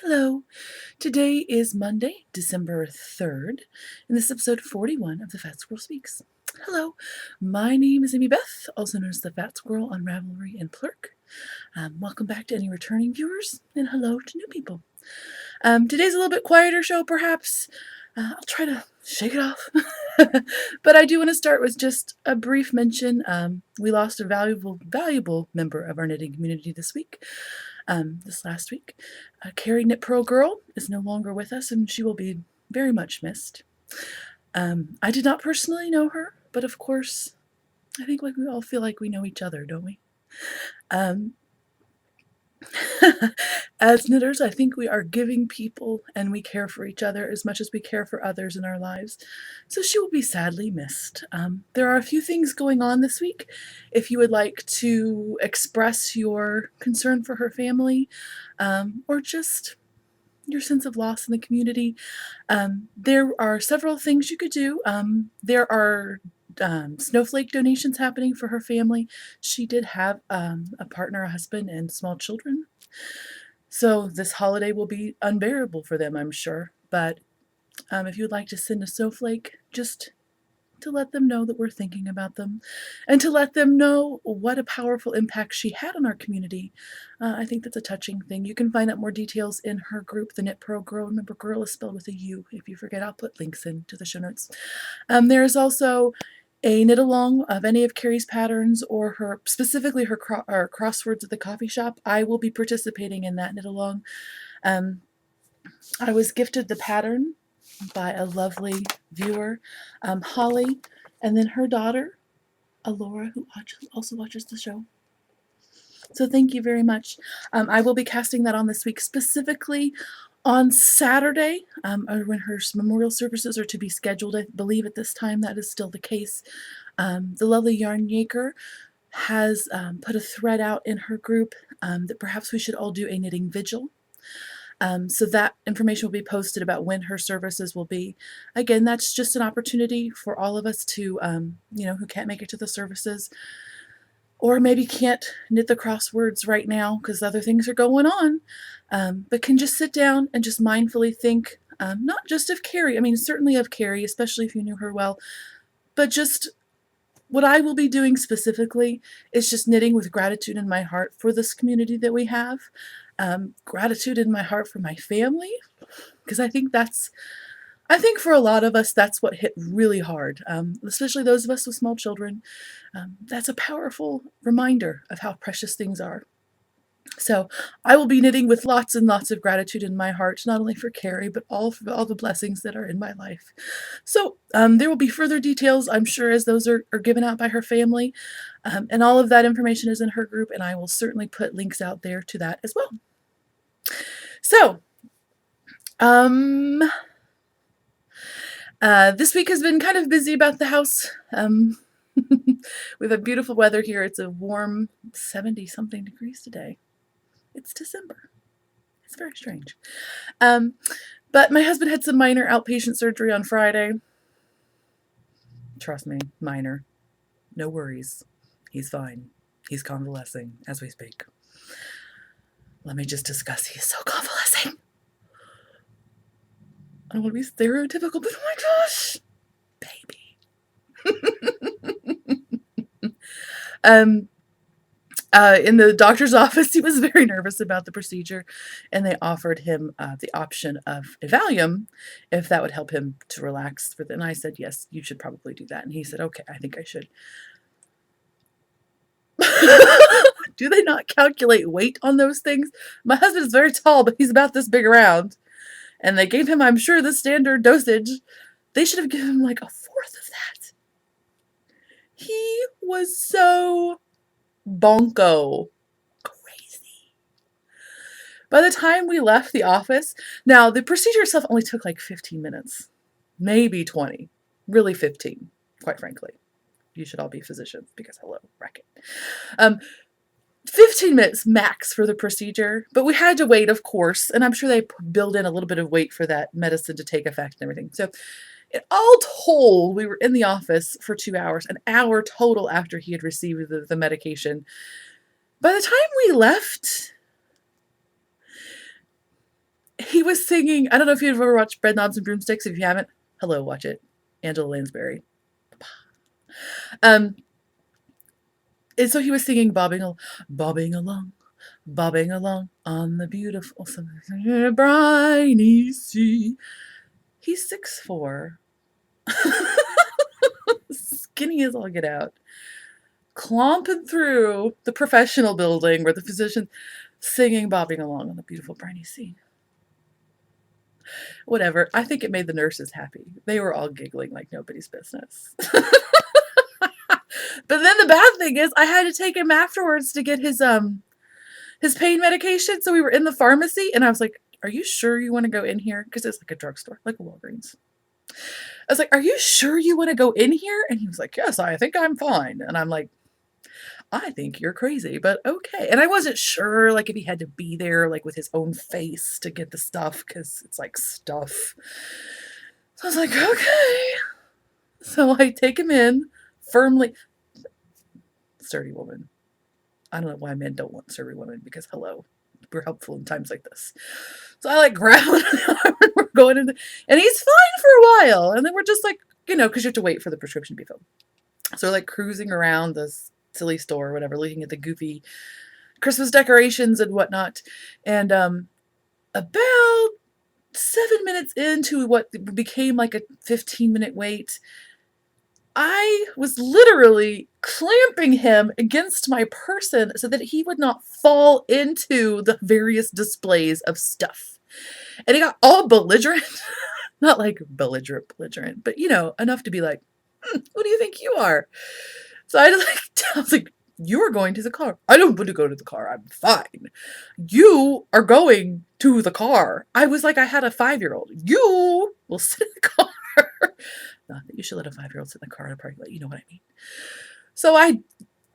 Hello. Today is Monday, December 3rd, and this is episode 41 of The Fat Squirrel Speaks. Hello, my name is Amy Beth, also known as The Fat Squirrel on Ravelry and Plurk. Welcome back to any returning viewers, and hello to new people. Today's a little bit quieter show, perhaps. I'll try to shake it off. But I do want to start with just a brief mention. We lost a valuable member of our knitting community this last week. Carrie Knit Pearl Girl is no longer with us, and she will be very much missed. I did not personally know her, but of course, I think we all feel like we know each other, don't we? As knitters, I think we are giving people and we care for each other as much as we care for others in our lives. So she will be sadly missed. There are a few things going on this week. If you would like to express your concern for her family or just your sense of loss in the community, there are several things you could do. There are snowflake donations happening for her family. She did have a partner, a husband, and small children. So this holiday will be unbearable for them, I'm sure. But if you would like to send a snowflake, just to let them know that we're thinking about them and to let them know what a powerful impact she had on our community. I think that's a touching thing. You can find out more details in her group, the Knit Pearl Girl. Remember, girl is spelled with a U. If you forget, I'll put links into the show notes. There is also a knit along of any of Carrie's patterns or specifically her crosswords at the coffee shop. I will be participating in that knit along. I was gifted the pattern by a lovely viewer, Holly, and then her daughter, Alora, who also watches the show. So thank you very much. I will be casting that on this week, specifically on Saturday, when her memorial services are to be scheduled. I believe at this time that is still the case. The lovely Yarn Yaker has put a thread out in her group that perhaps we should all do a knitting vigil. So that information will be posted about when her services will be. Again, that's just an opportunity for all of us to, who can't make it to the services or maybe can't knit the crosswords right now because other things are going on, but can just sit down and just mindfully think, not just of Carrie, certainly of Carrie, especially if you knew her well, but just what I will be doing specifically is just knitting with gratitude in my heart for this community that we have. Gratitude in my heart for my family, because I think for a lot of us, that's what hit really hard, especially those of us with small children. That's a powerful reminder of how precious things are. So I will be knitting with lots and lots of gratitude in my heart, not only for Carrie, but all the blessings that are in my life. So there will be further details, I'm sure, as those are given out by her family. And all of that information is in her group, and I will certainly put links out there to that as well. So, this week has been kind of busy about the house. We've had beautiful weather here. It's a warm 70-something degrees today. It's December. It's very strange. But my husband had some minor outpatient surgery on Friday. Trust me, minor. No worries. He's fine. He's convalescing as we speak. Let me just discuss. He is so convalescing. I don't want to be stereotypical, but oh my gosh, baby. In the doctor's office, he was very nervous about the procedure, and they offered him the option of a Valium if that would help him to relax. And I said, yes, you should probably do that. And he said, okay, I think I should. Do they not calculate weight on those things? My husband is very tall, but he's about this big around. And they gave him, I'm sure, the standard dosage. They should have given him like a fourth of that. He was so bonko crazy. By the time we left the office, now the procedure itself only took like 15 minutes, maybe 20, really 15, quite frankly. You should all be physicians because hello, racket. 15 minutes max for the procedure, but we had to wait, of course, and I'm sure they build in a little bit of wait for that medicine to take effect and everything. So all told, we were in the office for 2 hours, an hour total after he had received the medication. By the time we left, he was singing, I don't know if you've ever watched Bread Knobs and Broomsticks. If you haven't, hello, watch it. Angela Lansbury. Um, and so he was singing bobbing along on the beautiful briny sea. He's 6'4", skinny as all get out, clomping through the professional building where the physician singing bobbing along on the beautiful briny sea. Whatever. I think it made the nurses happy. They were all giggling like nobody's business. But then the bad thing is I had to take him afterwards to get his pain medication. So we were in the pharmacy and I was like, "Are you sure you want to go in here?" Because it's like a drugstore, like a Walgreens. I was like, "Are you sure you want to go in here?" And he was like, "Yes, I think I'm fine." And I'm like, "I think you're crazy, but okay." And I wasn't sure, like, if he had to be there, like, with his own face to get the stuff, because it's like stuff. So I was like, "Okay." So I take him in firmly. Sturdy woman. I don't know why men don't want sturdy women, because hello, we're helpful in times like this. So I like grab him and we're going in, and he's fine for a while. And then we're just like, because you have to wait for the prescription to be filled. So we're like cruising around this silly store or whatever, looking at the goofy Christmas decorations and whatnot. And about 7 minutes into what became like a 15-minute wait, I was literally clamping him against my person so that he would not fall into the various displays of stuff. And he got all belligerent. Not like belligerent, but enough to be like, "Who do you think you are?" So I was like, "You are going to the car." "I don't want to go to the car. I'm fine." "You are going to the car." I was like, I had a 5-year-old. "You will sit in the car." Not that you should let a 5-year-old sit in the car at a parking lot. You know what I mean. So I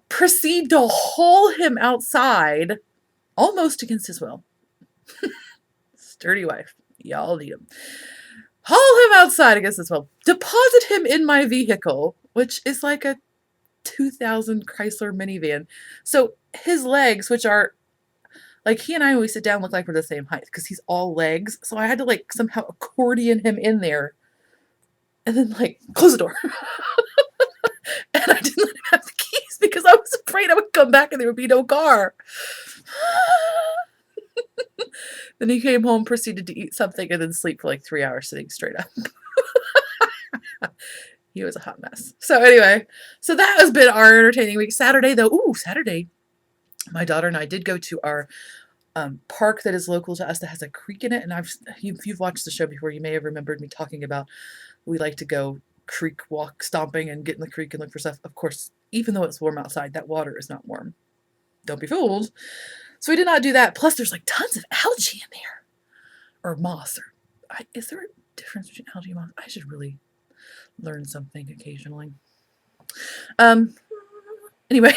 proceed to haul him outside, almost against his will. Sturdy wife. Y'all need him. Haul him outside against his will. Deposit him in my vehicle, which is like a 2000 Chrysler minivan. So his legs, which are like, he and I, when we sit down, look like we're the same height because he's all legs. So I had to like somehow accordion him in there and then like close the door. And I didn't let him have the keys because I was afraid I would come back and there would be no car. Then he came home, proceeded to eat something, and then sleep for like 3 hours sitting straight up. He was a hot mess. So anyway, so that has been our entertaining week. Saturday, though, Saturday, my daughter and I did go to our park that is local to us that has a creek in it. And if you've watched the show before, you may have remembered me talking about we like to go creek walk stomping and get in the creek and look for stuff. Of course, even though it's warm outside, that water is not warm. Don't be fooled. So we did not do that. Plus, there's like tons of algae in there. Or moss. Is there a difference between algae and moss? I should really learn something occasionally. Anyway.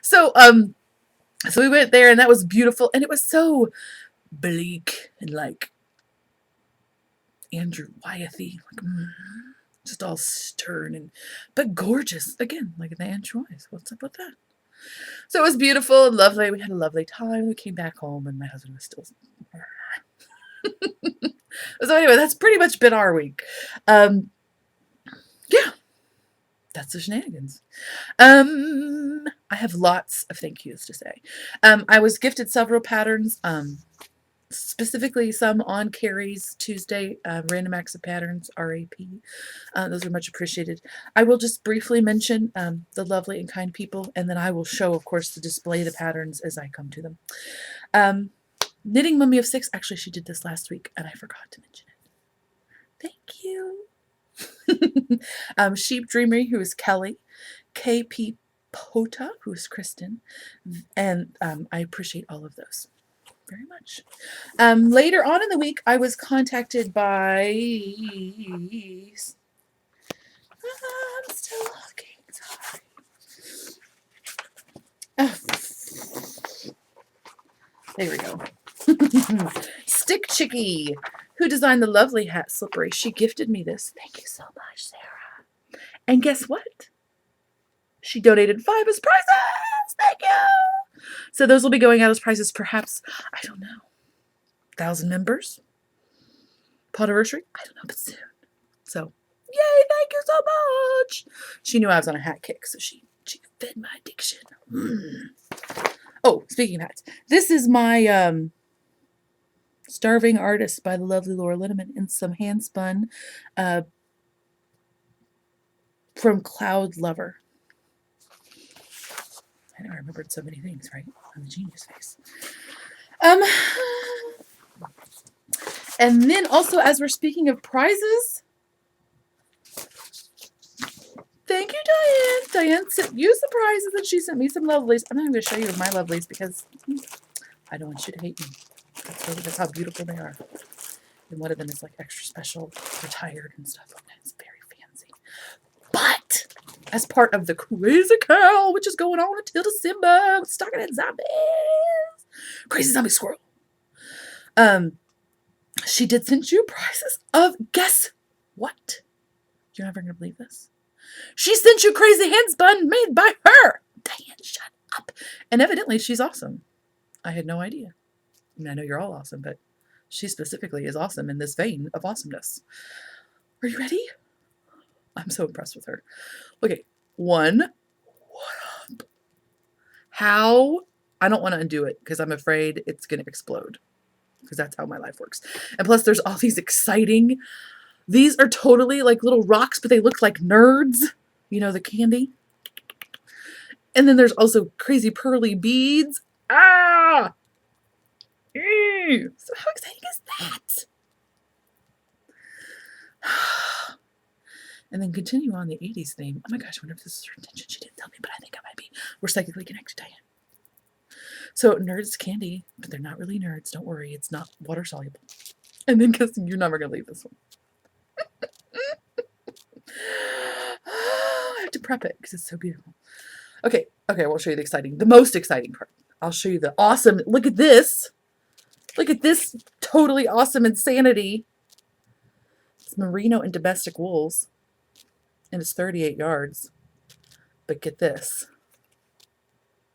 So we went there and that was beautiful. And it was so bleak and like Andrew Wyathy. Like, just all stern but gorgeous. Again, like in the Andrew Wyathy. What's up with that? So it was beautiful and lovely. We had a lovely time. We came back home and my husband was still... So anyway, that's pretty much been our week. Yeah. That's the shenanigans. I have lots of thank yous to say. I was gifted several patterns, specifically some on Carrie's Tuesday Random Acts of Patterns, RAP. Those are much appreciated. I will just briefly mention the lovely and kind people, and then I will show, of course, the display the patterns as I come to them. Knitting Mummy of 6, actually she did this last week, and I forgot to mention it. Thank you. Sheep Dreamery, who is Kelly. KP Pota, who is Kristen. And I appreciate all of those very much. Later on in the week, I was contacted by... I'm still looking. Sorry. Oh. There we go. Stick Chicky, who designed the lovely hat slippery. She gifted me this. Thank you so much, Sarah. And guess what? She donated 5 as prizes. Thank you. So those will be going out as prizes, perhaps, I don't know, 1,000 members. Potterversary? I don't know, but soon. So, yay, thank you so much. She knew I was on a hat kick, so she fed my addiction. Oh, speaking of hats, this is my Starving Artist by the lovely Laura Linneman in some hand spun from Cloud Lover. I know I remembered so many things, right? On the genius face. And then also, as we're speaking of prizes, thank you, Diane. Diane used the prizes and she sent me some lovelies. I'm not even going to show you my lovelies because I don't want you to hate me. That's how beautiful they are. And one of them is like extra special, retired and stuff. It's very fancy. But as part of the crazy cow, which is going on until December, stalking at zombies, crazy zombie squirrel. She did send you prizes of, guess what? You're never going to believe this. She sent you crazy hand spun made by her. Diane, shut up. And evidently she's awesome. I had no idea. I mean, I know you're all awesome, but she specifically is awesome in this vein of awesomeness. Are you ready? I'm so impressed with her. Okay, one. What up? How? I don't want to undo it because I'm afraid it's going to explode. Because that's how my life works. And plus there's all these exciting, these are totally like little rocks, but they look like nerds. You know, the candy. And then there's also crazy pearly beads. Ah! So how exciting is that? And then continue on the 80s theme. Oh my gosh, I wonder if this is her intention. She didn't tell me, but I think I might be. We're psychically connected, Diane. So nerds candy, but they're not really nerds. Don't worry, it's not water soluble. And then because you're never gonna leave this one. I have to prep it because it's so beautiful. Okay, we'll show you the most exciting part. I'll show you the awesome. Look at this. Look at this totally awesome insanity. It's merino and domestic wools, and it's 38 yards. But get this.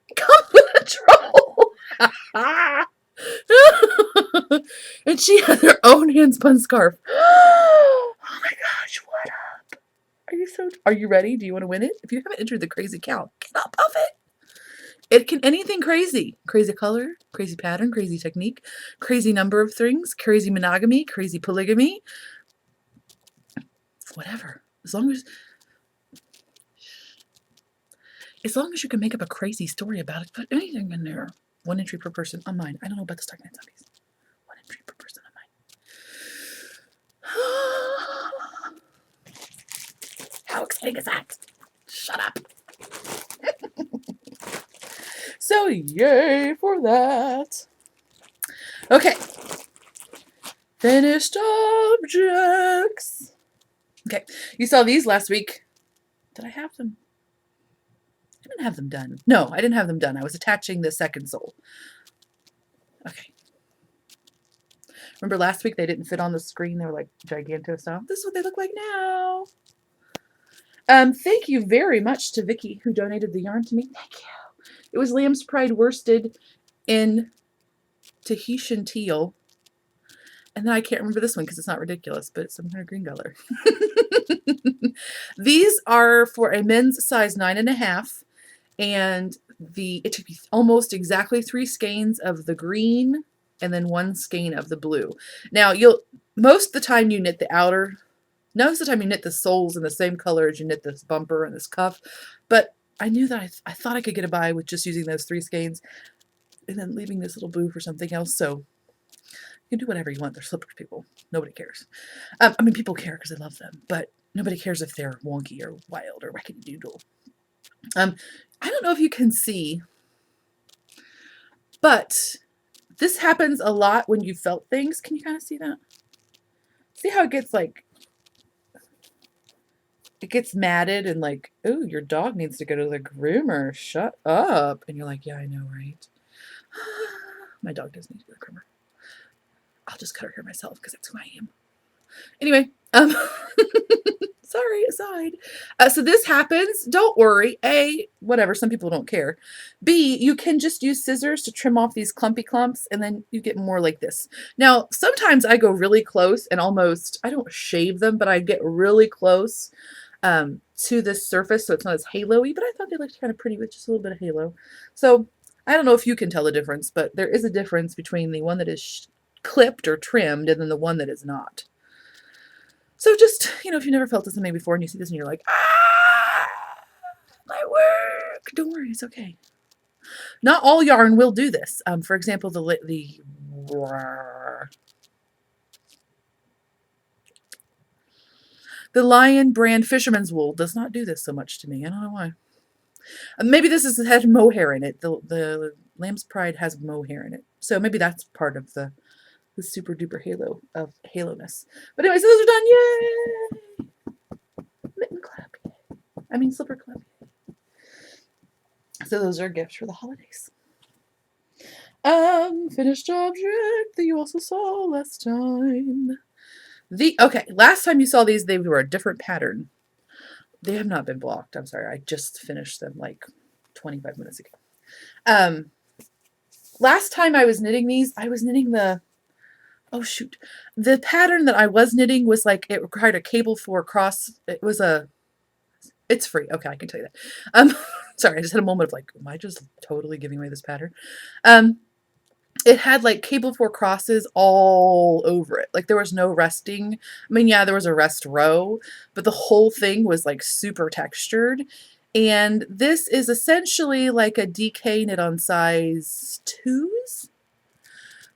It comes with a troll. And she has her own hand-spun scarf. Oh my gosh, what up? Are you ready? Do you want to win it? If you haven't entered the crazy cow, get up of it. It can anything crazy. Crazy color, crazy pattern, crazy technique, crazy number of things, crazy monogamy, crazy polygamy. Whatever. As long as you can make up a crazy story about it, put anything in there. 1 entry per person on mine. I don't know about the Stark Night Zombies. 1 entry per person on mine. How exciting is that? Shut up. So yay for that. Okay. Finished objects. Okay. You saw these last week. Did I have them? I didn't have them done. No, I didn't have them done. I was attaching the second sole. Okay. Remember last week they didn't fit on the screen? They were like giganto style. This is what they look like now. Thank you very much to Vicky who donated the yarn to me. Thank you. It was Lamb's Pride worsted in Tahitian teal. And then I can't remember this one because it's not ridiculous, but it's some kind of green color. These are for a men's size 9.5. And it took me almost exactly 3 skeins of the green and then 1 skein of the blue. Now most of the time you knit the outer. Most of the time you knit the soles in the same color as you knit this bumper and this cuff. But I knew that I thought I could get a by with just using those 3 skeins and then leaving this little blue for something else. So you can do whatever you want. They're slippers, people. Nobody cares. I mean, people care because they love them, but nobody cares if they're wonky or wild or wackety doodle. I don't know if you can see, but this happens a lot when you felt things. Can you kind of see that? See how it gets like, it gets matted and like, oh, your dog needs to go to the groomer. Shut up. And you're like, yeah, I know, right? My dog does need to go to the groomer. I'll just cut her hair myself because that's who I am. Anyway, sorry, aside. So this happens. Don't worry. A, whatever. Some people don't care. B, you can just use scissors to trim off these clumpy clumps, and then you get more like this. Now, sometimes I go really close and almost, I don't shave them, but I get really close to this surface so it's not as halo-y, but I thought they looked kind of pretty with just a little bit of halo. So I don't know if you can tell the difference, but there is a difference between the one that is clipped or trimmed and then the one that is not. So just, if you've never felt this on me before and you see this and you're like, my work. Don't worry, it's okay. Not all yarn will do this. For example, the Lion brand Fisherman's Wool does not do this so much to me. I don't know why. Maybe this has mohair in it. The Lamb's Pride has mohair in it. So maybe that's part of the super duper halo of halo-ness. But anyway, so those are done. Yay! Mitten clap. I mean slipper clap. So those are gifts for the holidays. Finished object that you also saw last time. Okay, last time you saw these, they were a different pattern. They have not been blocked. I'm sorry. I just finished them like 25 minutes ago. Last time I was knitting these, I was knitting the pattern that I was knitting was like, it required a cable for cross. It's free. Okay, I can tell you that. Sorry, I just had a moment of like, am I just totally giving away this pattern? It had like cable for crosses all over it. Like there was no resting. I mean, yeah, there was a rest row, but the whole thing was like super textured. And this is essentially like a DK knit on size 2s.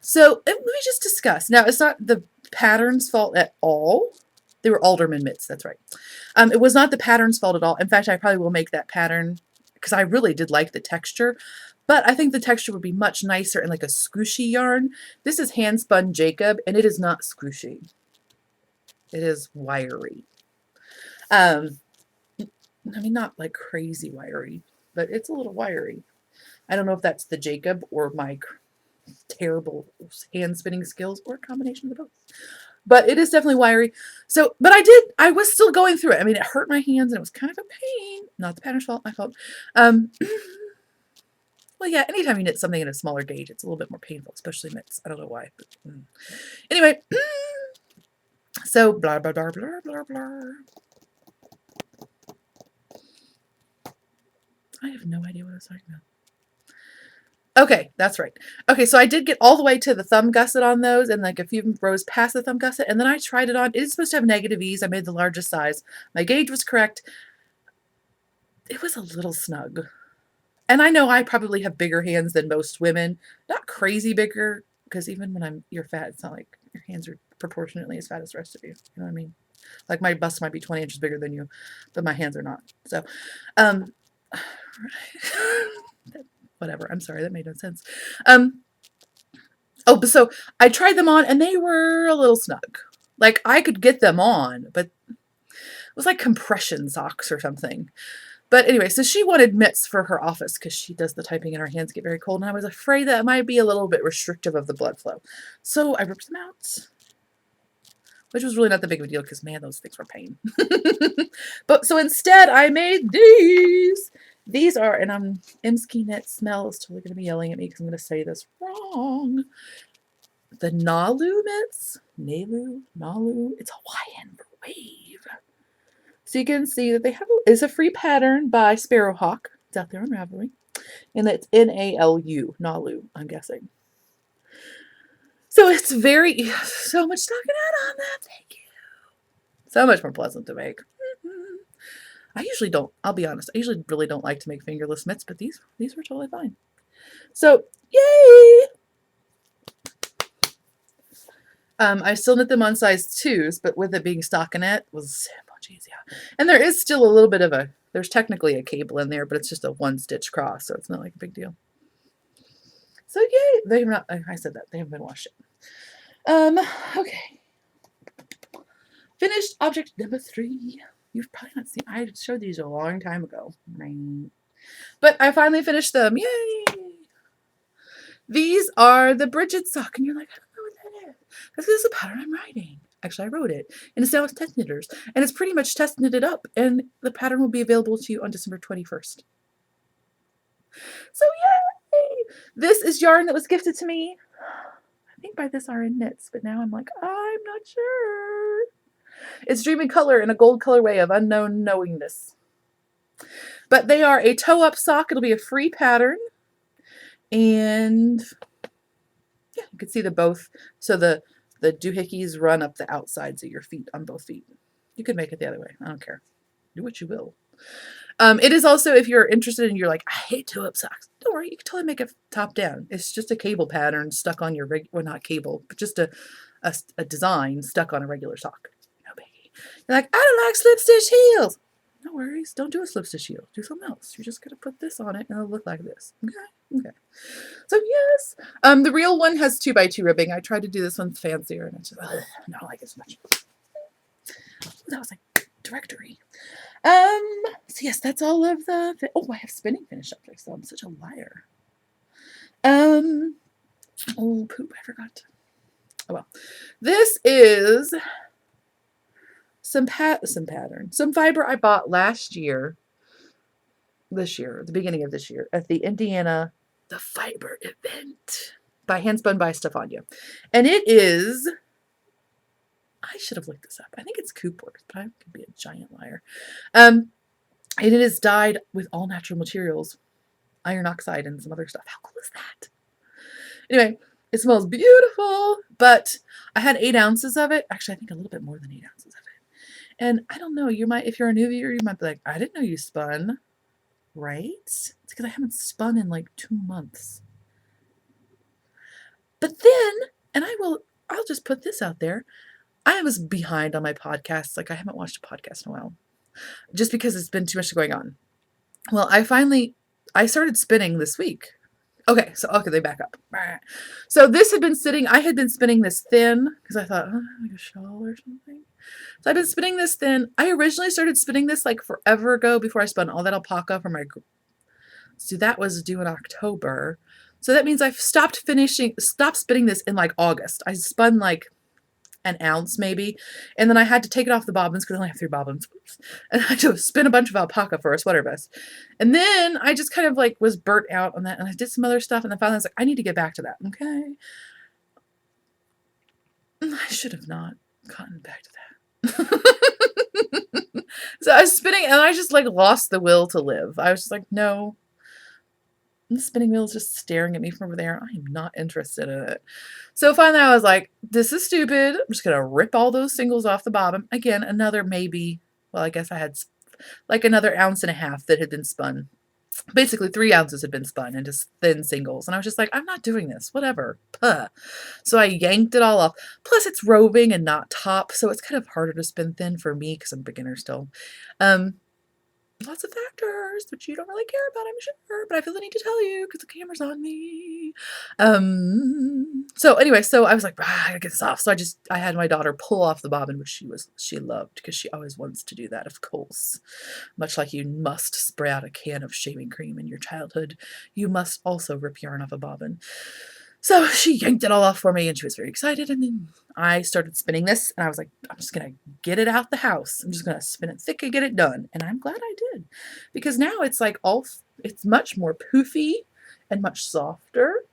So let me just discuss. Now, it's not the pattern's fault at all. They were Alderman mitts, that's right. It was not the pattern's fault at all. In fact, I probably will make that pattern because I really did like the texture. But I think the texture would be much nicer in like a squishy yarn. This is hand spun Jacob, and it is not squishy. It is wiry. I mean, not like crazy wiry, but it's a little wiry. I don't know if that's the Jacob or my terrible hand spinning skills or a combination of both. But it is definitely wiry. So, but I was still going through it. I mean, it hurt my hands and it was kind of a pain. Not the pattern's fault, my fault. Well, yeah, anytime you knit something in a smaller gauge, it's a little bit more painful, especially mitts. I don't know why. But, anyway, so blah, blah, blah, blah, blah, blah. I have no idea what I was talking about. Okay, that's right. Okay, so I did get all the way to the thumb gusset on those and like a few rows past the thumb gusset, and then I tried it on. It is supposed to have negative ease. I made the largest size. My gauge was correct. It was a little snug. And I know I probably have bigger hands than most women. Not crazy bigger, because even when you're fat, it's not like your hands are proportionately as fat as the rest of you. You know what I mean? Like my bust might be 20 inches bigger than you, but my hands are not. So, whatever. I'm sorry, that made no sense. But so I tried them on and they were a little snug. Like I could get them on, but it was like compression socks or something. But anyway, so she wanted mitts for her office because she does the typing and her hands get very cold. And I was afraid that it might be a little bit restrictive of the blood flow. So I ripped them out, which was really not the big of a deal because, man, those things were pain. But so instead I made these. These are, and Emsky Knit Smell is totally going to be yelling at me because I'm going to say this wrong. The Nalu mitts. Nalu. It's Hawaiian for wave. So you can see that they is a free pattern by Sparrowhawk. It's out there on Ravelry. And it's Nalu, Nalu, I'm guessing. So it's so much stockinette on that. Thank you. So much more pleasant to make. I usually don't, I'll be honest, I usually really don't like to make fingerless mitts, but these were totally fine. So, yay! I still knit them on size 2s, but with it being stockinette was so much easier. And there is still a little bit of there's technically a cable in there, but it's just a 1-stitch cross, so it's not like a big deal. So yay! They have not, I said that, they haven't been washed yet. Okay. Finished object number 3. You've probably not seen, I showed these a long time ago. But I finally finished them. Yay! These are the Brigitte sock, and you're like, I don't know what that is. That's because it's a pattern I'm writing. Actually, I wrote it. And it's now with test knitters. And it's pretty much test knitted up. And the pattern will be available to you on December 21st. So yay! This is yarn that was gifted to me. I think by this RN Knits, but now I'm like, I'm not sure. It's Dream in Color in a gold colorway of unknown knowingness. But they are a toe-up sock. It'll be a free pattern. And yeah, you can see the both. So the doohickeys run up the outsides of your feet on both feet. You could make it the other way. I don't care. Do what you will. It is also, if you're interested and you're like, I hate toe-up socks, don't worry, you can totally make it top down. It's just a cable pattern stuck on your well, not cable, but just a design stuck on a regular sock. No biggie. You're like, I don't like slip stitch heels. No worries, don't do a slip stitch heel. Do something else. You're just gonna put this on it and it'll look like this. Okay. So yes, the real one has 2x2 ribbing. I tried to do this one fancier and it's just not like as much. That was like directory. So yes, that's all of the, oh, I have spinning finished objects, though. I'm such a liar. Oh, poop, I forgot. Oh, well. This is some pattern, some fiber I bought this year, the beginning of this year, at the Indiana, the fiber event by Handspun by Stefania. And it is, I should have looked this up. I think it's Coopworth, but I could be a giant liar. And it is dyed with all natural materials, iron oxide and some other stuff. How cool is that? Anyway, it smells beautiful, but I had 8 ounces of it. Actually, I think a little bit more than 8 ounces of it. And I don't know, you might, if you're a new viewer, you might be like, I didn't know you spun, right? It's because I haven't spun in like 2 months. But then, and I'll just put this out there, I was behind on my podcasts. Like, I haven't watched a podcast in a while just because it's been too much going on. Well, I started spinning this week. Okay, they back up. So this had been sitting, I had been spinning this thin because I thought, oh, like a shawl or something. So I've been spinning this thin. I originally started spinning this like forever ago before I spun all that alpaca for my, so that was due in October. So that means I've stopped spinning this in like August. I spun like an ounce maybe, and then I had to take it off the bobbins because I only have 3 bobbins, and I had to spin a bunch of alpaca for a sweater vest. And then I just kind of like was burnt out on that, and I did some other stuff, and then finally I was like, I need to get back to that. Okay, I should have not gotten back to that. So I was spinning, and I just like lost the will to live. I was just like, no, the spinning wheel is just staring at me from over there. I am not interested in it. So finally I was like, this is stupid. I'm just going to rip all those singles off the bobbin. Again, another maybe, well, I guess I had like another 1.5 ounces that had been spun. Basically 3 ounces had been spun into thin singles. And I was just like, I'm not doing this. Whatever. Puh. So I yanked it all off. Plus it's roving and not top. So it's kind of harder to spin thin for me because I'm a beginner still. Lots of factors, which you don't really care about, I'm sure, but I feel the need to tell you because the camera's on me. So anyway, so I was like, I gotta get this off. So I had my daughter pull off the bobbin, which she loved because she always wants to do that, of course. Much like you must spray out a can of shaving cream in your childhood, you must also rip yarn off a bobbin. So she yanked it all off for me and she was very excited. And then I started spinning this and I was like, I'm just going to get it out the house. I'm just going to spin it thick and get it done. And I'm glad I did because now it's like it's much more poofy and much softer.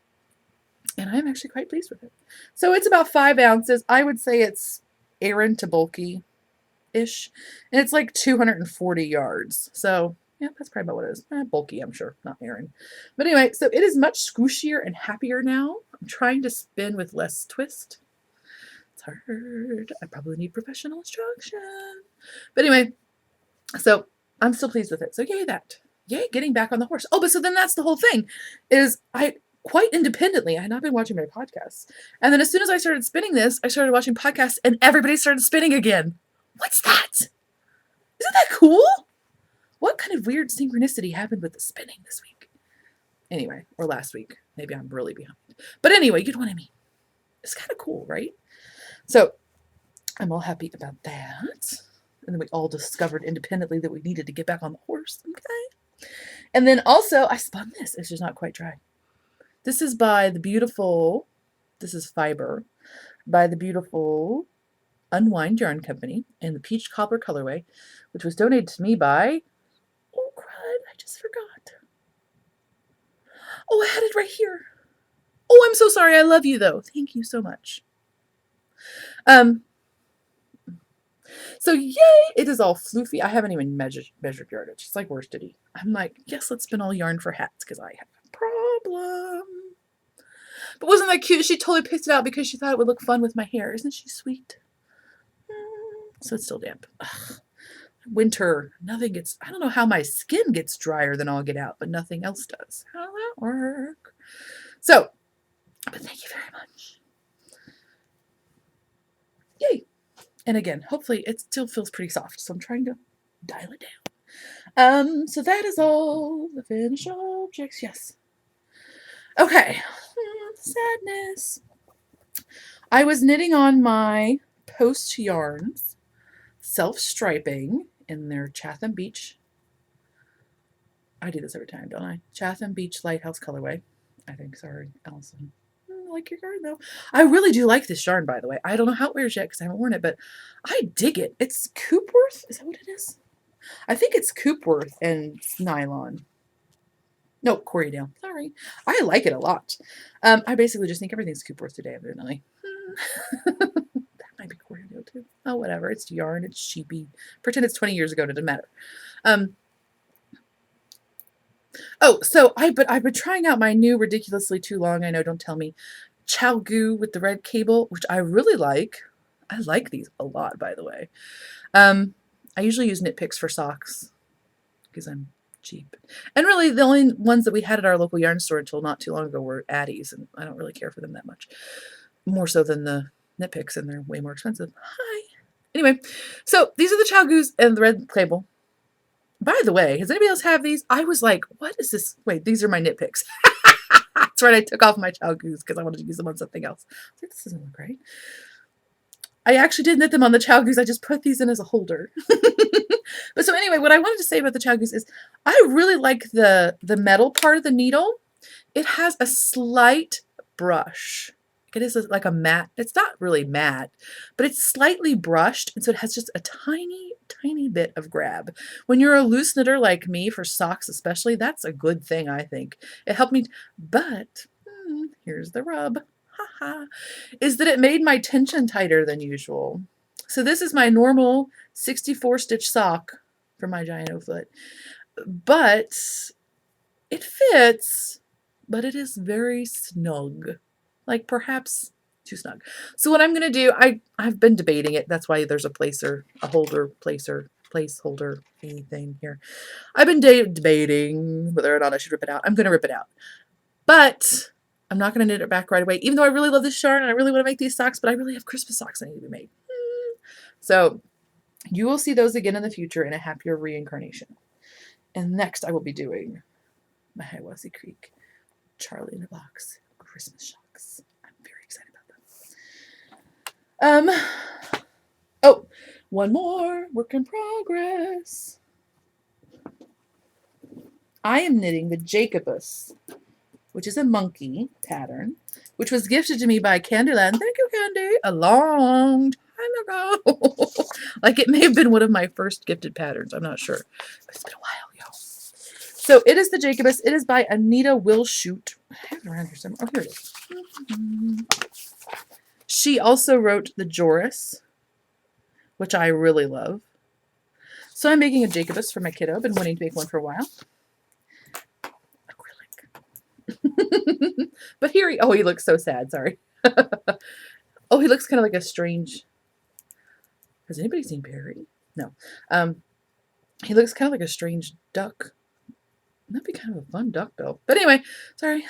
And I'm actually quite pleased with it. So it's about 5 ounces. I would say it's Aran to bulky-ish. And it's like 240 yards. So yeah, that's probably about what it is. Bulky, I'm sure, not Aran. But anyway, so it is much squishier and happier now. I'm trying to spin with less twist. It's hard. I probably need professional instruction. But anyway, so I'm still pleased with it. So yay that. Yay, getting back on the horse. Oh, but so then that's the whole thing, is I quite independently, I had not been watching my podcasts. And then as soon as I started spinning this, I started watching podcasts and everybody started spinning again. What's that? Isn't that cool? What kind of weird synchronicity happened with the spinning this week? Anyway, or last week. Maybe I'm really behind. But anyway, you know what I mean. It's kind of cool, right? So I'm all happy about that. And then we all discovered independently that we needed to get back on the horse. Okay. And then also I spun this. It's just not quite dry. This is by the beautiful, this is fiber, by the beautiful Unwind Yarn Company in the Peach Cobbler colorway, which was donated to me by, oh crud, I just forgot. Oh, I had it right here. Oh, I'm so sorry. I love you though. Thank you so much. So yay, it is all floofy. I haven't even measured yardage. It's like worsted-y. I'm like, yes, let's spin all yarn for hats because I have a problem. But wasn't that cute? She totally picked it out because she thought it would look fun with my hair. Isn't she sweet? So it's still damp. Ugh. Winter, nothing gets, I don't know how my skin gets drier than all get out, but nothing else does. How does that work? So, but thank you very much. Yay. And again, hopefully it still feels pretty soft, so I'm trying to dial it down. So that is all the finished objects. Yes. Okay. Sadness. I was knitting on my post yarns, self-striping in their Chatham Beach. I do this every time, don't I? Chatham Beach Lighthouse colorway. I think. Sorry, Allison. I like your yarn though. I really do like this yarn, by the way. I don't know how it wears yet because I haven't worn it, but I dig it. It's Coopworth. Is that what it is? I think it's Coopworth and nylon. No, Corriedale. Sorry. I like it a lot. I basically just think everything's Coopworth today, evidently. That might be Corriedale too. Oh, whatever. It's yarn. It's cheapy. Pretend it's 20 years ago. It doesn't matter. Oh, so I've been trying out my new ridiculously too long, I know, don't tell me, Chalgoo with the red cable, which I really like. I like these a lot, by the way. I usually use Knit Picks for socks because I'm cheap. And really, the only ones that we had at our local yarn store until not too long ago were Addie's, and I don't really care for them that much. More so than the Knit Picks, and they're way more expensive. Hi. Anyway, so these are the Chalgoos and the red cable. By the way, does anybody else have these? I was like, what is this? Wait, these are my Knit Picks. That's right, I took off my Chalgoos because I wanted to use them on something else. I was like, this doesn't look right. I actually did knit them on the Chalgoos. I just put these in as a holder. But so anyway, what I wanted to say about the Chalgoos is I really like the metal part of the needle. It has a slight brush. It is like a matte. It's not really matte, but it's slightly brushed, and so it has just a tiny, tiny bit of grab. When you're a loose knitter like me, for socks especially, that's a good thing, I think. It helped me, but here's the rub, haha, is that it made my tension tighter than usual. So this is my normal 64 stitch sock for my giant O-foot, but it fits, but it is very snug. Like perhaps too snug. So what I'm going to do, I've been debating it. That's why there's a placeholder anything here. I've been debating whether or not I should rip it out. I'm going to rip it out. But I'm not going to knit it back right away, even though I really love this yarn and I really want to make these socks, but I really have Christmas socks that need to be made. So you will see those again in the future in a happier reincarnation. And next I will be doing my Hiwassee Creek Charlie in a Box Christmas shocks. I'm very excited about them. Oh, one more work in progress. I am knitting the Jacobus, which is a monkey pattern, which was gifted to me by Candyland. Thank you, Candy. A long time ago. Like it may have been one of my first gifted patterns. I'm not sure. But it's been a while, y'all. So it is the Jacobus. It is by Anita Wilshoot. I have it around here somewhere. Oh, here it is. She also wrote the Joris, which I really love. So I'm making a Jacobus for my kiddo. I've been wanting to make one for a while. Acrylic. But here he looks so sad. Sorry. Oh, he looks kind of like a strange. Has anybody seen Perry? No. He looks kind of like a strange duck. That'd be kind of a fun duck, though. But anyway, sorry.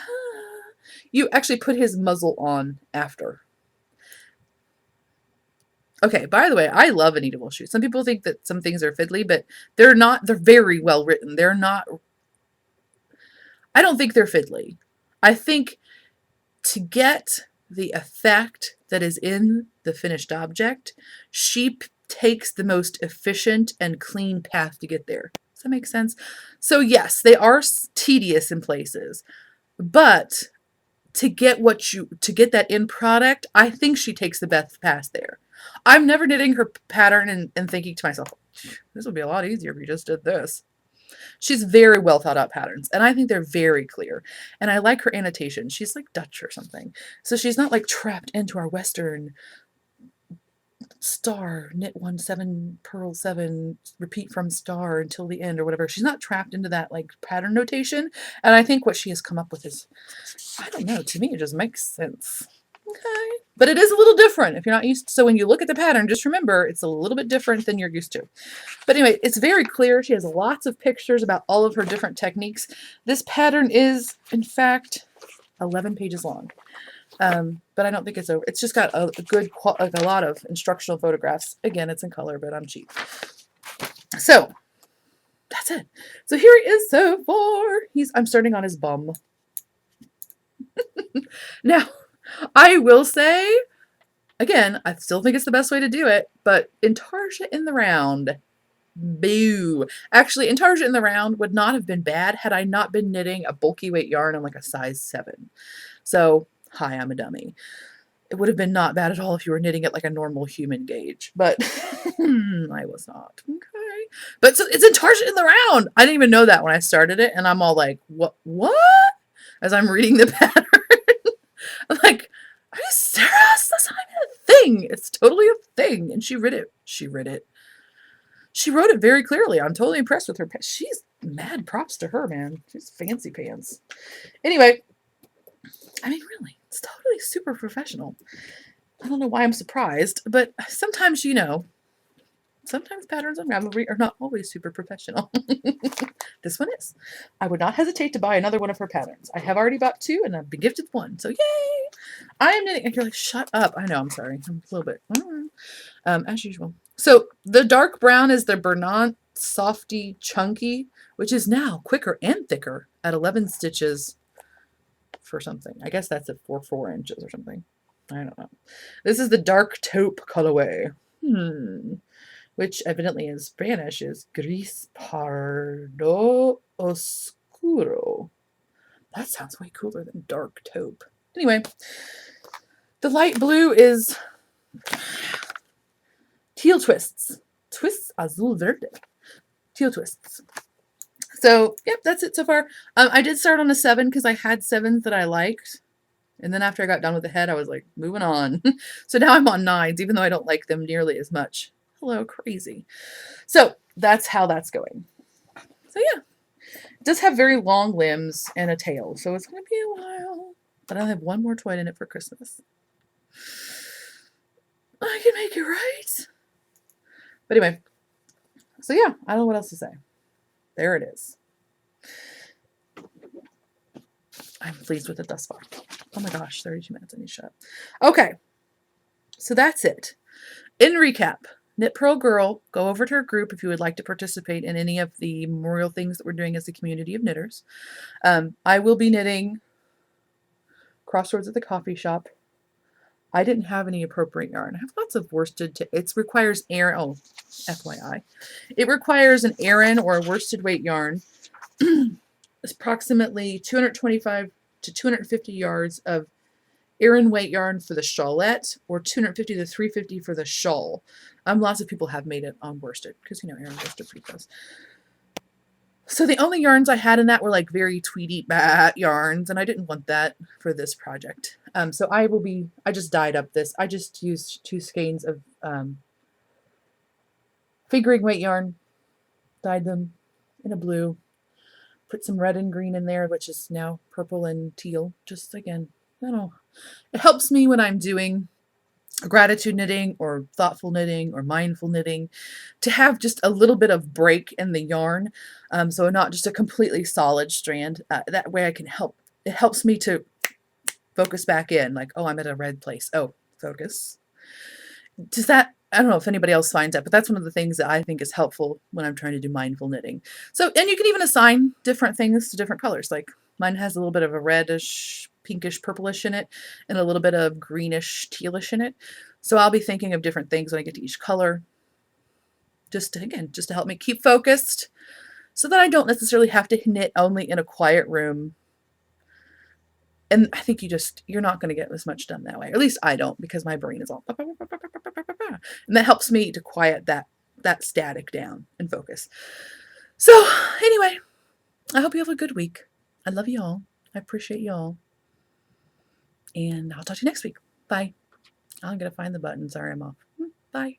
You actually put his muzzle on after. Okay, by the way, I love Anita Wilshoot. Some people think that some things are fiddly, but they're not. They're very well written. They're not. I don't think they're fiddly. I think to get the effect that is in the finished object, she takes the most efficient and clean path to get there. Does that make sense? So yes, they are tedious in places, but to get that end product, I think she takes the best path there. I'm never knitting her pattern and thinking to myself, this would be a lot easier if you just did this. She's very well thought out patterns, and I think they're very clear. And I like her annotation. She's like Dutch or something. So she's not like trapped into our Western star, knit 1, 7, purl 7, repeat from star until the end or whatever. She's not trapped into that like pattern notation. And I think what she has come up with is, I don't know, to me it just makes sense. Okay. But it is a little different if you're not used to, so when you look at the pattern, just remember it's a little bit different than you're used to. But anyway, it's very clear. She has lots of pictures about all of her different techniques. This pattern is, in fact, 11 pages long. But I don't think it's over. It's just got a good, like a lot of instructional photographs. Again, it's in color, but I'm cheap. So that's it. So here he is so far. I'm starting on his bum. Now, I will say, again, I still think it's the best way to do it, but Intarsia in the round, boo. Actually, Intarsia in the round would not have been bad had I not been knitting a bulky weight yarn on like a size 7. So, hi, I'm a dummy. It would have been not bad at all if you were knitting it like a normal human gauge, but I was not. Okay. But so it's Intarsia in the round. I didn't even know that when I started it, and I'm all like, what? As I'm reading the pattern. I'm like, are you serious? That's not even a thing. It's totally a thing. And she wrote it. She wrote it very clearly. I'm totally impressed with her. She's mad props to her, man. She's fancy pants. Anyway, I mean, really, it's totally super professional. I don't know why I'm surprised, but sometimes, sometimes patterns on Ravelry are not always super professional. This one is. I would not hesitate to buy another one of her patterns. I have already bought 2 and I've been gifted 1. So yay! I am knitting. And you're like, shut up. I know, I'm sorry. I'm a little bit. As usual. So the dark brown is the Bernat Softy Chunky, which is now quicker and thicker at 11 stitches for something. I guess that's at 4 inches or something. I don't know. This is the dark taupe colorway. Which evidently in Spanish is gris pardo oscuro. That sounds way cooler than dark taupe. Anyway, the light blue is teal twists. Twists azul verde. Teal twists. So, yep, that's it so far. I did start on a 7 because I had 7s that I liked. And then after I got done with the head, I was like, moving on. So now I'm on 9s, even though I don't like them nearly as much. Hello, crazy. So that's how that's going. So yeah, it does have very long limbs and a tail, so it's going to be a while. But I'll have one more toy in it for Christmas. I can make it right. But anyway, so yeah, I don't know what else to say. There it is. I'm pleased with it thus far. Oh my gosh, 32 minutes. I need to shut up. Okay, so that's it. In recap, Knit Pearl Girl, go over to her group if you would like to participate in any of the memorial things that we're doing as a community of knitters. I will be knitting Crossroads at the coffee shop. I didn't have any appropriate yarn. I have lots of worsted. It requires Aran. Oh, FYI. It requires an Aran or a worsted weight yarn. It's approximately 225 to 250 yards of Aran weight yarn for the shawlette, or 250 to 350 for the shawl. Lots of people have made it on worsted because Aran worsted pretty close. So the only yarns I had in that were like very tweedy bat yarns, and I didn't want that for this project. So I just dyed up this. I just used 2 skeins of figuring weight yarn, dyed them in a blue, put some red and green in there, which is now purple and teal. Just again, I don't know. It helps me when I'm doing gratitude knitting or thoughtful knitting or mindful knitting to have just a little bit of break in the yarn, so not just a completely solid strand. That way I can it helps me to focus back in, like, oh, I'm at a red place. Oh, focus. Does that, I don't know if anybody else finds that, but that's one of the things that I think is helpful when I'm trying to do mindful knitting. So, and you can even assign different things to different colors. Like mine has a little bit of a reddish, pinkish, purplish in it, and a little bit of greenish, tealish in it. So I'll be thinking of different things when I get to each color, just to help me keep focused, so that I don't necessarily have to knit only in a quiet room And I think you're not going to get as much done that way. Or at least I don't, because my brain is all, and that helps me to quiet that static down and focus. So anyway, I hope you have a good week. I love you all. I appreciate you all. And I'll talk to you next week. Bye. I'm going to find the button. Sorry, I'm off. Bye.